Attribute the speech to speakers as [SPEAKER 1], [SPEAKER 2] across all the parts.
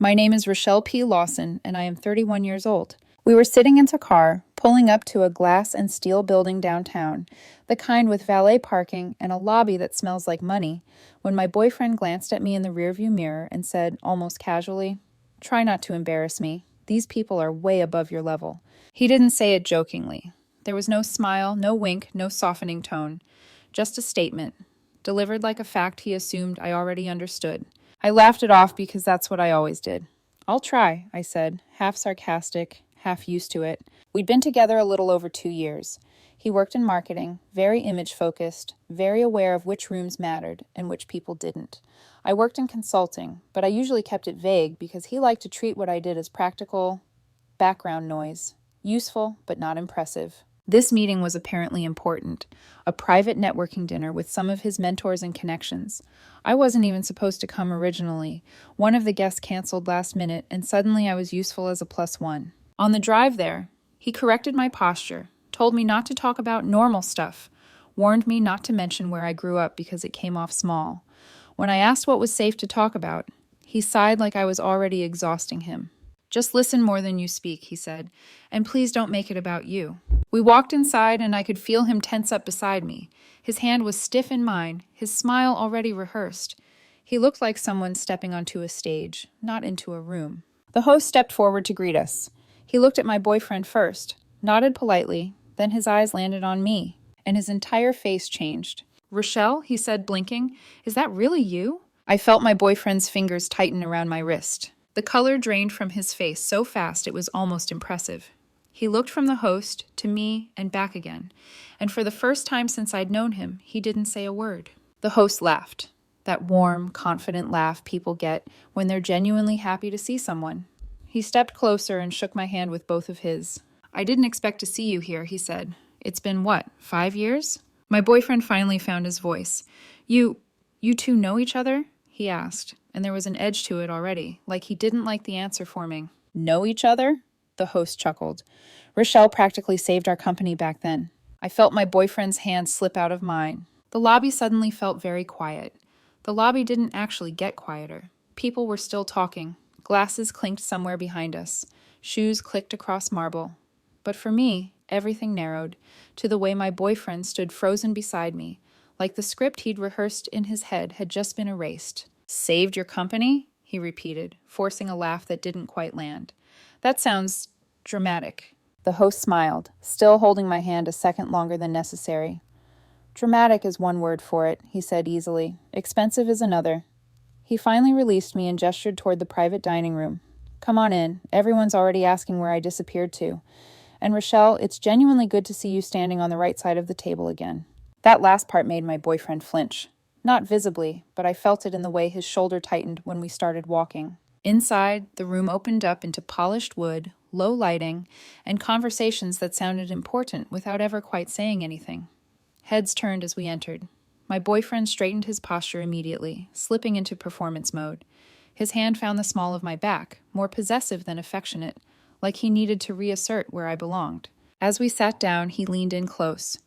[SPEAKER 1] My name is Rochelle P. Lawson, and I am 31 years old. We were sitting in a car, pulling up to a glass and steel building downtown, the kind with valet parking and a lobby that smells like money, when my boyfriend glanced at me in the rearview mirror and said, almost casually, "Try not to embarrass me. These people are way above your level." He didn't say it jokingly. There was no smile, no wink, no softening tone. Just a statement, delivered like a fact he assumed I already understood. I laughed it off because that's what I always did. "I'll try," I said, half sarcastic, half used to it. We'd been together a little over 2 years. He worked in marketing, very image-focused, very aware of which rooms mattered and which people didn't. I worked in consulting, but I usually kept it vague because he liked to treat what I did as practical background noise, useful but not impressive. This meeting was apparently important, a private networking dinner with some of his mentors and connections. I wasn't even supposed to come originally. One of the guests canceled last minute, and suddenly I was useful as a +1. On the drive there, he corrected my posture, told me not to talk about normal stuff, warned me not to mention where I grew up because it came off small. When I asked what was safe to talk about, he sighed like I was already exhausting him. "Just listen more than you speak," he said, "and please don't make it about you." We walked inside, and I could feel him tense up beside me. His hand was stiff in mine, his smile already rehearsed. He looked like someone stepping onto a stage, not into a room. The host stepped forward to greet us. He looked at my boyfriend first, nodded politely, then his eyes landed on me, and his entire face changed. "Rochelle," he said, blinking, "is that really you?" I felt my boyfriend's fingers tighten around my wrist. The color drained from his face so fast it was almost impressive. He looked from the host to me and back again, and for the first time since I'd known him, he didn't say a word. The host laughed, that warm, confident laugh people get when they're genuinely happy to see someone. He stepped closer and shook my hand with both of his. "I didn't expect to see you here," he said. "It's been what, 5 years?" My boyfriend finally found his voice. You two know each other?" he asked, and there was an edge to it already, like he didn't like the answer forming. "Know each other?" The host chuckled. "Rochelle practically saved our company back then." I felt my boyfriend's hand slip out of mine. The lobby suddenly felt very quiet. The lobby didn't actually get quieter. People were still talking. Glasses clinked somewhere behind us. Shoes clicked across marble. But for me, everything narrowed to the way my boyfriend stood frozen beside me, like the script he'd rehearsed in his head had just been erased. "Saved your company?" he repeated, forcing a laugh that didn't quite land. "That sounds dramatic." The host smiled, still holding my hand a second longer than necessary. "Dramatic is one word for it," he said easily. "Expensive is another." He finally released me and gestured toward the private dining room. "Come on in. Everyone's already asking where I disappeared to. And Rochelle, it's genuinely good to see you standing on the right side of the table again." That last part made my boyfriend flinch. Not visibly, but I felt it in the way his shoulder tightened when we started walking. Inside, the room opened up into polished wood, low lighting, and conversations that sounded important without ever quite saying anything. Heads turned as we entered. My boyfriend straightened his posture immediately, slipping into performance mode. His hand found the small of my back, more possessive than affectionate, like he needed to reassert where I belonged. As we sat down, he leaned in close.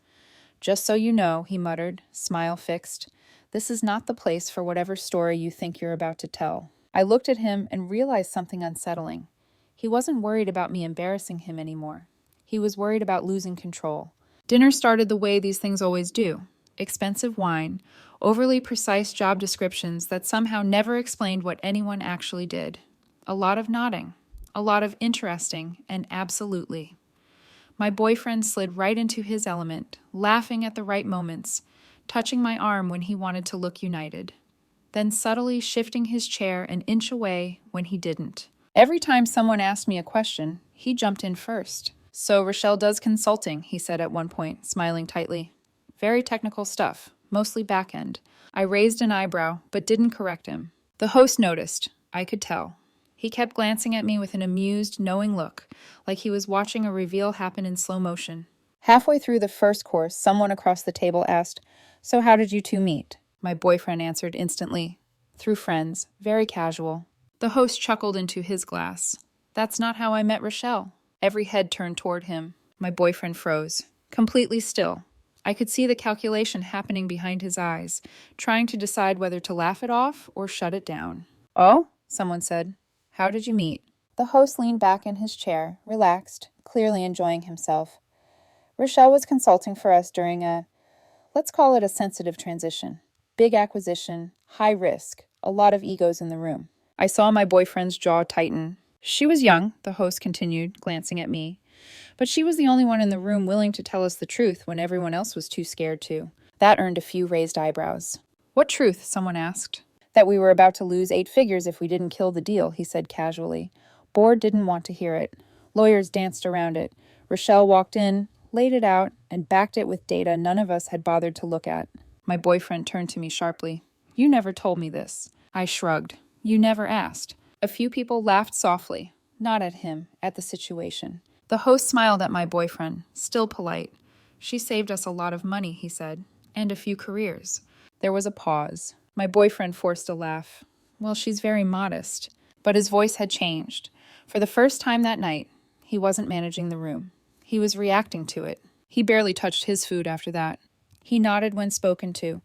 [SPEAKER 1] "Just so you know," he muttered, smile fixed, "this is not the place for whatever story you think you're about to tell." I looked at him and realized something unsettling. He wasn't worried about me embarrassing him anymore. He was worried about losing control. Dinner started the way these things always do. Expensive wine, overly precise job descriptions that somehow never explained what anyone actually did. A lot of nodding. A lot of interesting and absolutely. My boyfriend slid right into his element, laughing at the right moments, touching my arm when he wanted to look united, then subtly shifting his chair an inch away when he didn't. Every time someone asked me a question, he jumped in first. "So Rochelle does consulting," he said at one point, smiling tightly. "Very technical stuff, mostly back-end." I raised an eyebrow, but didn't correct him. The host noticed. I could tell. He kept glancing at me with an amused, knowing look, like he was watching a reveal happen in slow motion. Halfway through the first course, someone across the table asked, "So how did you two meet?" My boyfriend answered instantly, "Through friends, very casual." The host chuckled into his glass. "That's not how I met Rochelle." Every head turned toward him. My boyfriend froze, completely still. I could see the calculation happening behind his eyes, trying to decide whether to laugh it off or shut it down. "Oh?" someone said. How did you meet? The host leaned back in his chair, relaxed, clearly enjoying himself. Rochelle was consulting for us during let's call it a sensitive transition. Big acquisition, high risk, a lot of egos in the room. I saw my boyfriend's jaw tighten. She was young, the host continued, glancing at me. But she was the only one in the room willing to tell us the truth when everyone else was too scared to. That earned a few raised eyebrows. What truth? Someone asked. That we were about to lose 8 figures if we didn't kill the deal, he said casually. Board didn't want to hear it. Lawyers danced around it. Rochelle walked in, laid it out, and backed it with data none of us had bothered to look at. My boyfriend turned to me sharply. You never told me this. I shrugged. You never asked. A few people laughed softly. Not at him, at the situation. The host smiled at my boyfriend, still polite. She saved us a lot of money, he said, and a few careers. There was a pause. My boyfriend forced a laugh. Well, she's very modest. But his voice had changed. For the first time that night, he wasn't managing the room. He was reacting to it. He barely touched his food after that. He nodded when spoken to,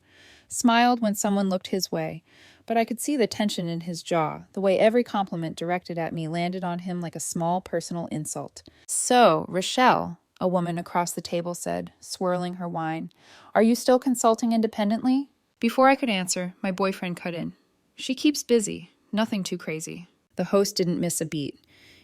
[SPEAKER 1] smiled when someone looked his way, but I could see the tension in his jaw, the way every compliment directed at me landed on him like a small personal insult. So, Rochelle, a woman across the table said, swirling her wine, are you still consulting independently? Before I could answer, my boyfriend cut in. She keeps busy, nothing too crazy. The host didn't miss a beat.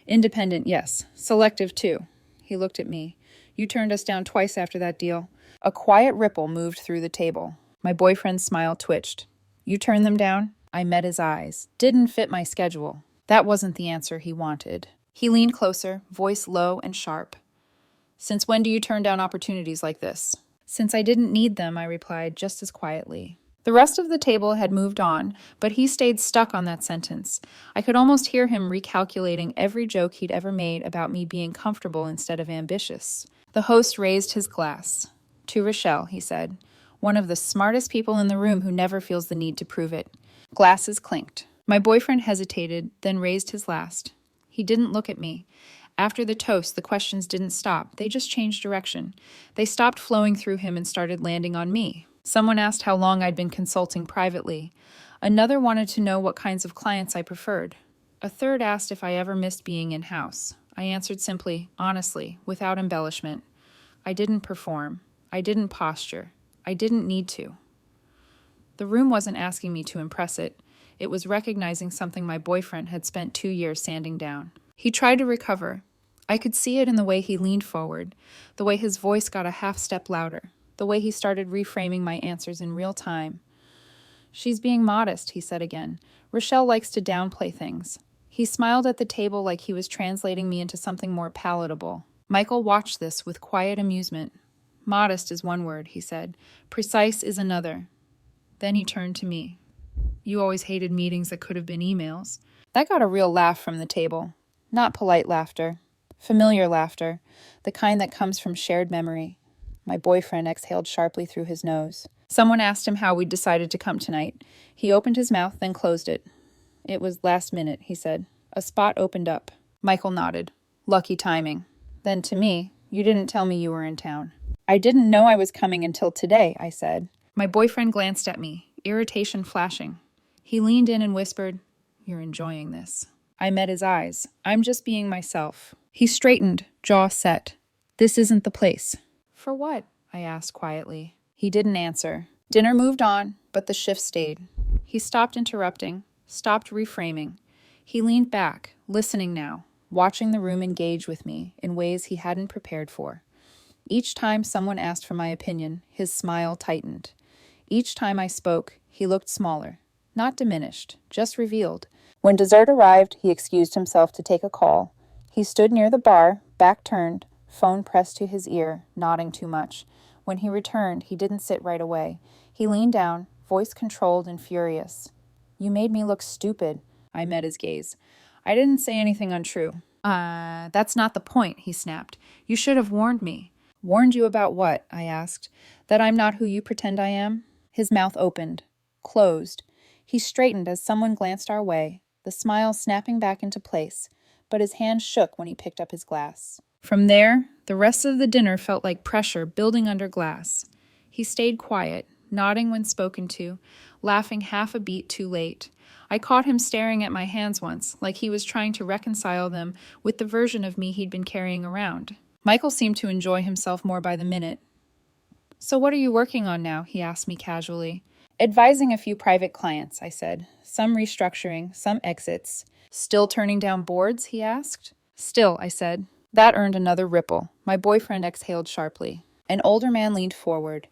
[SPEAKER 1] Independent, yes. Selective, too. He looked at me. You turned us down twice after that deal. A quiet ripple moved through the table. My boyfriend's smile twitched. You turned them down? I met his eyes. Didn't fit my schedule. That wasn't the answer he wanted. He leaned closer, voice low and sharp. Since when do you turn down opportunities like this? Since I didn't need them, I replied just as quietly. The rest of the table had moved on, but he stayed stuck on that sentence. I could almost hear him recalculating every joke he'd ever made about me being comfortable instead of ambitious. The host raised his glass. To Rochelle, he said, one of the smartest people in the room who never feels the need to prove it. Glasses clinked. My boyfriend hesitated, then raised his last. He didn't look at me. After the toast, the questions didn't stop. They just changed direction. They stopped flowing through him and started landing on me. Someone asked how long I'd been consulting privately. Another wanted to know what kinds of clients I preferred. A third asked if I ever missed being in-house. I answered simply, honestly, without embellishment. I didn't perform. I didn't posture. I didn't need to. The room wasn't asking me to impress it. It was recognizing something my boyfriend had spent 2 years sanding down. He tried to recover. I could see it in the way he leaned forward, the way his voice got a half step louder, the way he started reframing my answers in real time. She's being modest, he said again. Rochelle likes to downplay things. He smiled at the table like he was translating me into something more palatable. Michael watched this with quiet amusement. Modest is one word, he said. Precise is another. Then he turned to me. You always hated meetings that could have been emails. That got a real laugh from the table. Not polite laughter. Familiar laughter. The kind that comes from shared memory. My boyfriend exhaled sharply through his nose. Someone asked him how we'd decided to come tonight. He opened his mouth, then closed it. It was last minute, he said. A spot opened up. Michael nodded. Lucky timing. Then to me, you didn't tell me you were in town. I didn't know I was coming until today, I said. My boyfriend glanced at me, irritation flashing. He leaned in and whispered, You're enjoying this. I met his eyes. I'm just being myself. He straightened, jaw set. This isn't the place. For what? I asked quietly. He didn't answer. Dinner moved on, but the shift stayed. He stopped interrupting, stopped reframing. He leaned back, listening now, watching the room engage with me in ways he hadn't prepared for. Each time someone asked for my opinion, his smile tightened. Each time I spoke, he looked smaller. Not diminished, just revealed. When dessert arrived, he excused himself to take a call. He stood near the bar, back turned, phone pressed to his ear, nodding too much. When he returned, he didn't sit right away. He leaned down, voice controlled and furious. You made me look stupid. I met his gaze. I didn't say anything untrue. That's not the point, he snapped. You should have warned me. Warned you about what? I asked. That I'm not who you pretend I am? His mouth opened, closed. He straightened as someone glanced our way, the smile snapping back into place, but his hand shook when he picked up his glass. From there, the rest of the dinner felt like pressure building under glass. He stayed quiet, nodding when spoken to, laughing half a beat too late. I caught him staring at my hands once, like he was trying to reconcile them with the version of me he'd been carrying around. Michael seemed to enjoy himself more by the minute. "So what are you working on now?" he asked me casually. "Advising a few private clients," I said. "Some restructuring, some exits." "Still turning down boards?" he asked. "Still," I said. That earned another ripple. My boyfriend exhaled sharply. An older man leaned forward.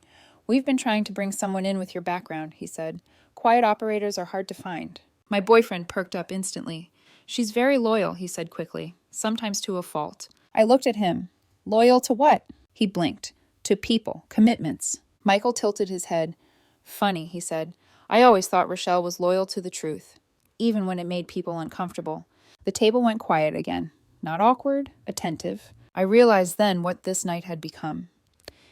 [SPEAKER 1] "We've been trying to bring someone in with your background," he said. "Quiet operators are hard to find." My boyfriend perked up instantly. "She's very loyal," he said quickly, "sometimes to a fault." I looked at him. "Loyal to what?" He blinked. "To people, commitments." Michael tilted his head. "Funny," he said. "I always thought Rochelle was loyal to the truth, even when it made people uncomfortable." The table went quiet again. Not awkward, attentive. I realized then what this night had become.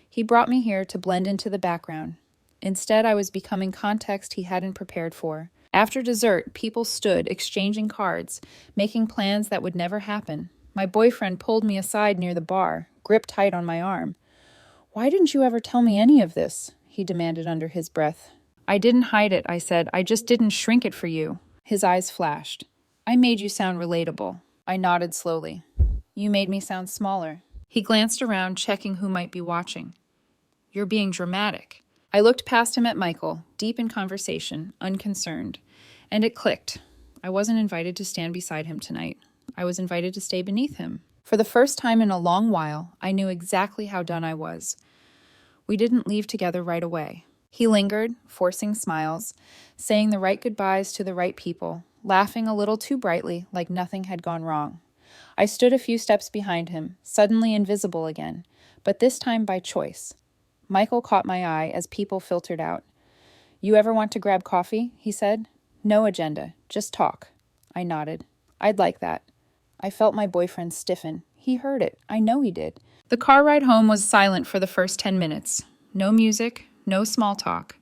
[SPEAKER 1] He brought me here to blend into the background. Instead, I was becoming context he hadn't prepared for. After dessert, people stood, exchanging cards, making plans that would never happen. My boyfriend pulled me aside near the bar, gripped tight on my arm. "Why didn't you ever tell me any of this?" he demanded under his breath. "I didn't hide it," I said. "I just didn't shrink it for you." His eyes flashed. "I made you sound relatable." I nodded slowly. "You made me sound smaller." He glanced around, checking who might be watching. "You're being dramatic." I looked past him at Michael, deep in conversation, unconcerned. And it clicked. I wasn't invited to stand beside him tonight. I was invited to stay beneath him. For the first time in a long while, I knew exactly how done I was. We didn't leave together right away. He lingered, forcing smiles, saying the right goodbyes to the right people, laughing a little too brightly, like nothing had gone wrong. I stood a few steps behind him, suddenly invisible again, but this time by choice. Michael caught my eye as people filtered out. "You ever want to grab coffee?" he said. "No agenda, just talk." I nodded. "I'd like that." I felt my boyfriend stiffen. He heard it. I know he did. The car ride home was silent for the first 10 minutes. No music, no small talk.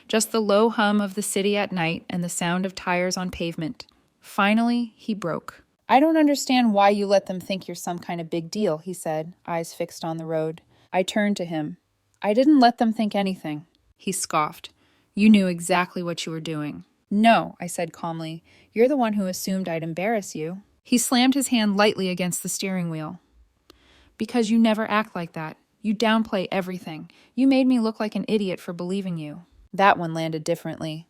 [SPEAKER 1] Just the low hum of the city at night and the sound of tires on pavement. Finally, he broke. "I don't understand why you let them think you're some kind of big deal," he said, eyes fixed on the road. I turned to him. "I didn't let them think anything." He scoffed. "You knew exactly what you were doing." "No," I said calmly. "You're the one who assumed I'd embarrass you." He slammed his hand lightly against the steering wheel. "Because you never act like that. You downplay everything. You made me look like an idiot for believing you." That one landed differently.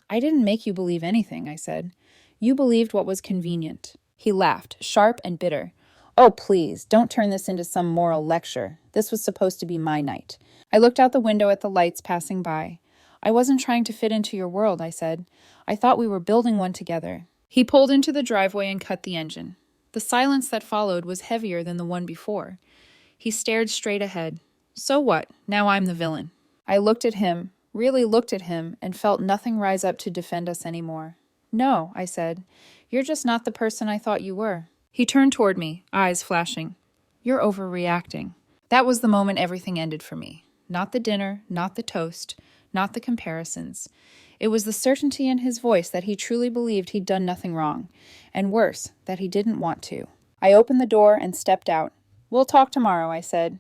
[SPEAKER 1] "I didn't make you believe anything," I said. "You believed what was convenient." He laughed, sharp and bitter. "Oh, please, don't turn this into some moral lecture. This was supposed to be my night." I looked out the window at the lights passing by. "I wasn't trying to fit into your world," I said. "I thought we were building one together." He pulled into the driveway and cut the engine. The silence that followed was heavier than the one before. He stared straight ahead. "So what? Now I'm the villain." I looked at him, really looked at him, and felt nothing rise up to defend us anymore. "No," I said. "You're just not the person I thought you were." He turned toward me, eyes flashing. "You're overreacting." That was the moment everything ended for me. Not the dinner, not the toast, not the comparisons. It was the certainty in his voice that he truly believed he'd done nothing wrong, and worse, that he didn't want to. I opened the door and stepped out. "We'll talk tomorrow," I said.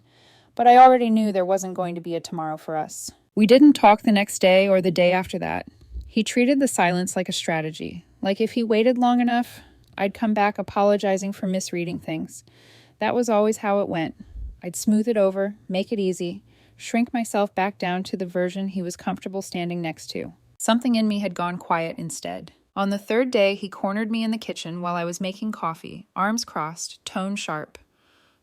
[SPEAKER 1] But I already knew there wasn't going to be a tomorrow for us. We didn't talk the next day or the day after that. He treated the silence like a strategy, like if he waited long enough, I'd come back apologizing for misreading things. That was always how it went. I'd smooth it over, make it easy, shrink myself back down to the version he was comfortable standing next to. Something in me had gone quiet instead. On the third day, he cornered me in the kitchen while I was making coffee, arms crossed, tone sharp.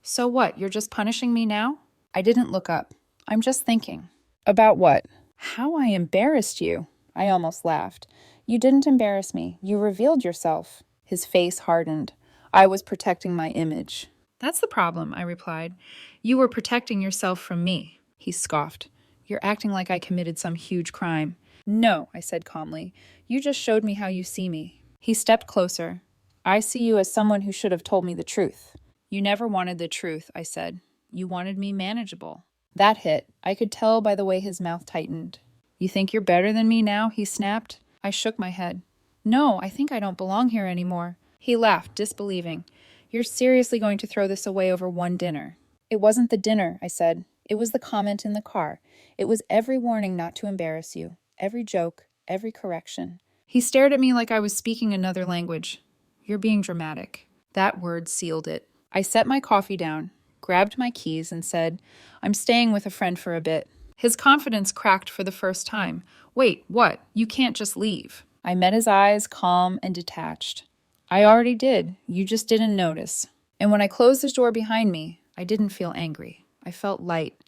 [SPEAKER 1] "So what, you're just punishing me now?" I didn't look up. "I'm just thinking." "About what?" "How I embarrassed you." I almost laughed. "You didn't embarrass me. You revealed yourself." His face hardened. I was protecting my image. "That's the problem," I replied. "You were protecting yourself from me." He scoffed. "You're acting like I committed some huge crime." "No," I said calmly. "You just showed me how you see me." He stepped closer. "I see you as someone who should have told me the truth." "You never wanted the truth," I said. "You wanted me manageable." That hit. I could tell by the way his mouth tightened. "You think you're better than me now?" he snapped. I shook my head. "No, I think I don't belong here anymore." He laughed, disbelieving. "You're seriously going to throw this away over one dinner?" "It wasn't the dinner," I said. "It was the comment in the car. It was every warning not to embarrass you. Every joke, every correction." He stared at me like I was speaking another language. You're being dramatic. That word sealed it. I set my coffee down, grabbed my keys, and said, I'm staying with a friend for a bit. His confidence cracked for the first time. Wait, what? You can't just leave. I met his eyes, calm and detached. I already did. You just didn't notice. And when I closed the door behind me, I didn't feel angry. I felt light.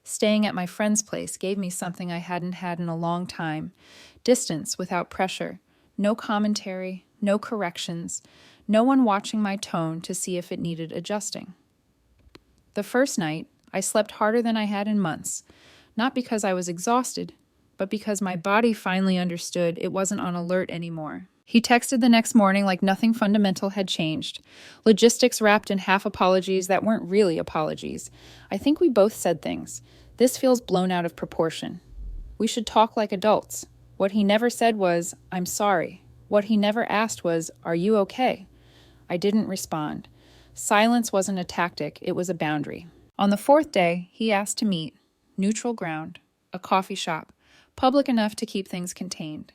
[SPEAKER 1] Staying at my friend's place gave me something I hadn't had in a long time. Distance without pressure. No commentary, no corrections, no one watching my tone to see if it needed adjusting. The first night, I slept harder than I had in months, not because I was exhausted, but because my body finally understood it wasn't on alert anymore. He texted the next morning like nothing fundamental had changed. Logistics wrapped in half apologies that weren't really apologies. I think we both said things. This feels blown out of proportion. We should talk like adults. What he never said was, I'm sorry. What he never asked was, are you okay? I didn't respond. Silence wasn't a tactic, it was a boundary. On the fourth day, he asked to meet. Neutral ground. A coffee shop. Public enough to keep things contained.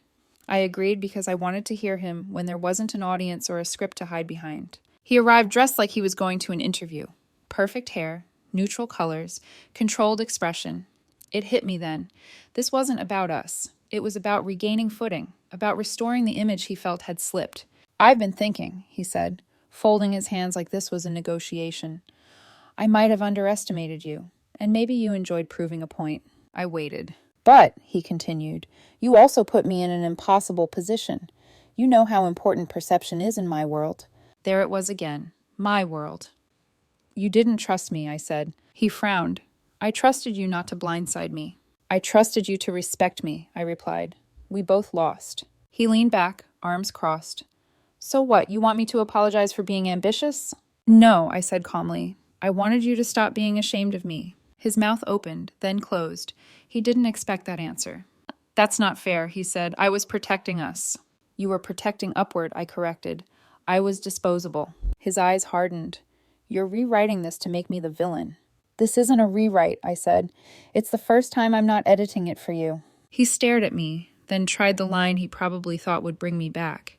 [SPEAKER 1] I agreed because I wanted to hear him when there wasn't an audience or a script to hide behind. He arrived dressed like he was going to an interview. Perfect hair, neutral colors, controlled expression. It hit me then. This wasn't about us. It was about regaining footing, about restoring the image he felt had slipped. I've been thinking, he said, folding his hands like this was a negotiation. I might have underestimated you, and maybe you enjoyed proving a point. I waited. But, he continued, you also put me in an impossible position. You know how important perception is in my world. There it was again. My world. You didn't trust me, I said. He frowned. I trusted you not to blindside me. I trusted you to respect me, I replied. We both lost. He leaned back, arms crossed. So what, you want me to apologize for being ambitious? No, I said calmly. I wanted you to stop being ashamed of me. His mouth opened, then closed. He didn't expect that answer. That's not fair, he said. I was protecting us. You were protecting upward, I corrected. I was disposable. His eyes hardened. You're rewriting this to make me the villain. This isn't a rewrite, I said. It's the first time I'm not editing it for you. He stared at me, then tried the line he probably thought would bring me back.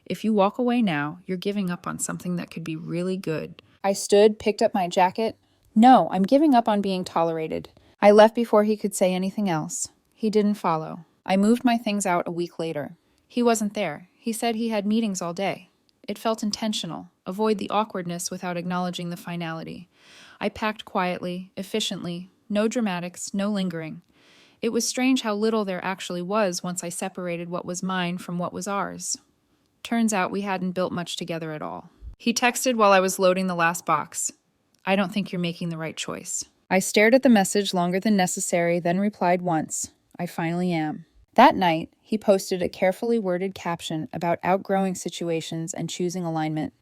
[SPEAKER 1] If you walk away now, you're giving up on something that could be really good. I stood, picked up my jacket. No, I'm giving up on being tolerated. I left before he could say anything else. He didn't follow. I moved my things out a week later. He wasn't there. He said he had meetings all day. It felt intentional. Avoid the awkwardness without acknowledging the finality. I packed quietly, efficiently, no dramatics, no lingering. It was strange how little there actually was once I separated what was mine from what was ours. Turns out we hadn't built much together at all. He texted while I was loading the last box. I don't think you're making the right choice. I stared at the message longer than necessary, then replied once. I finally am. That night, he posted a carefully worded caption about outgrowing situations and choosing alignment.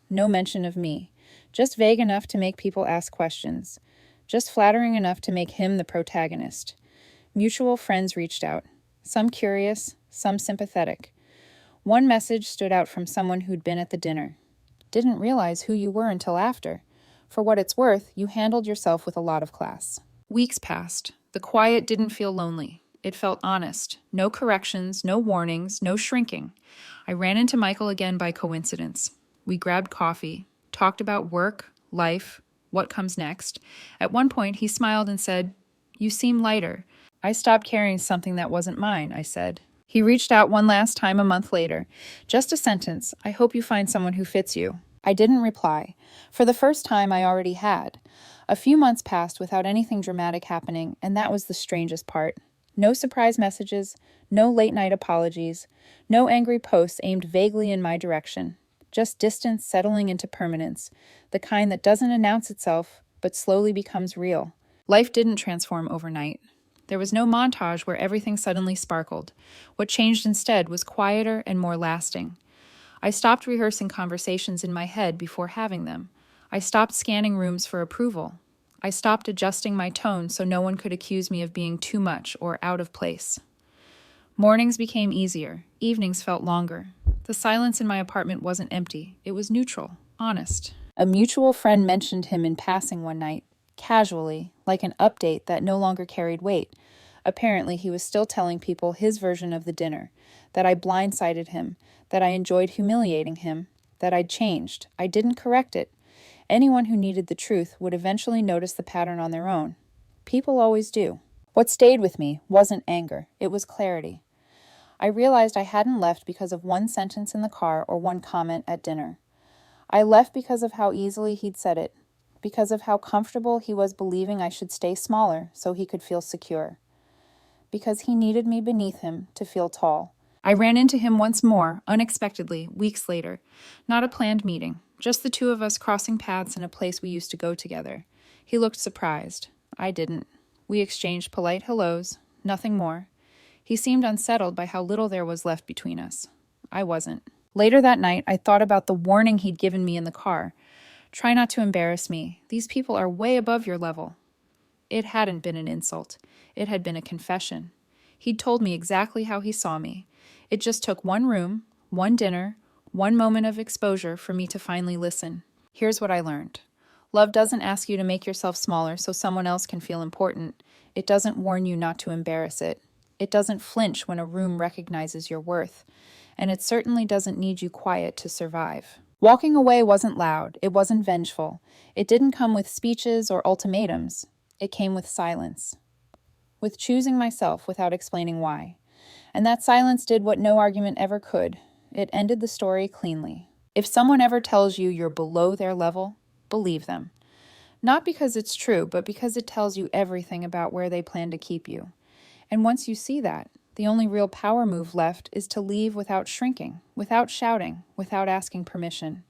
[SPEAKER 1] No mention of me. Just vague enough to make people ask questions. Just flattering enough to make him the protagonist. Mutual friends reached out. Some curious, some sympathetic. One message stood out from someone who'd been at the dinner. Didn't realize who you were until after. For what it's worth, you handled yourself with a lot of class. Weeks passed. The quiet didn't feel lonely. It felt honest. No corrections, no warnings, no shrinking. I ran into Michael again by coincidence. We grabbed coffee, talked about work, life, what comes next. At one point, he smiled and said, You seem lighter. I stopped carrying something that wasn't mine, I said. He reached out one last time a month later. Just a sentence. I hope you find someone who fits you. I didn't reply. For the first time, I already had. A few months passed without anything dramatic happening, and that was the strangest part. No surprise messages, no late-night apologies, no angry posts aimed vaguely in my direction. Just distance settling into permanence, the kind that doesn't announce itself, but slowly becomes real. Life didn't transform overnight. There was no montage where everything suddenly sparkled. What changed instead was quieter and more lasting. I stopped rehearsing conversations in my head before having them. I stopped scanning rooms for approval. I stopped adjusting my tone so no one could accuse me of being too much or out of place. Mornings became easier. Evenings felt longer. The silence in my apartment wasn't empty. It was neutral, honest. A mutual friend mentioned him in passing one night, casually, like an update that no longer carried weight. Apparently, he was still telling people his version of the dinner, that I blindsided him, that I enjoyed humiliating him, that I'd changed. I didn't correct it. Anyone who needed the truth would eventually notice the pattern on their own. People always do. What stayed with me wasn't anger, it was clarity. I realized I hadn't left because of one sentence in the car or one comment at dinner. I left because of how easily he'd said it, because of how comfortable he was believing I should stay smaller so he could feel secure, because he needed me beneath him to feel tall. I ran into him once more, unexpectedly, weeks later. Not a planned meeting, just the two of us crossing paths in a place we used to go together. He looked surprised. I didn't. We exchanged polite hellos, nothing more. He seemed unsettled by how little there was left between us. I wasn't. Later that night, I thought about the warning he'd given me in the car. Try not to embarrass me. These people are way above your level. It hadn't been an insult. It had been a confession. He'd told me exactly how he saw me. It just took one room, one dinner, one moment of exposure for me to finally listen. Here's what I learned. Love doesn't ask you to make yourself smaller so someone else can feel important. It doesn't warn you not to embarrass it. It doesn't flinch when a room recognizes your worth. And it certainly doesn't need you quiet to survive. Walking away wasn't loud. It wasn't vengeful. It didn't come with speeches or ultimatums. It came with silence. With choosing myself without explaining why. And that silence did what no argument ever could. It ended the story cleanly. If someone ever tells you you're below their level, believe them. Not because it's true, but because it tells you everything about where they plan to keep you. And once you see that, the only real power move left is to leave without shrinking, without shouting, without asking permission.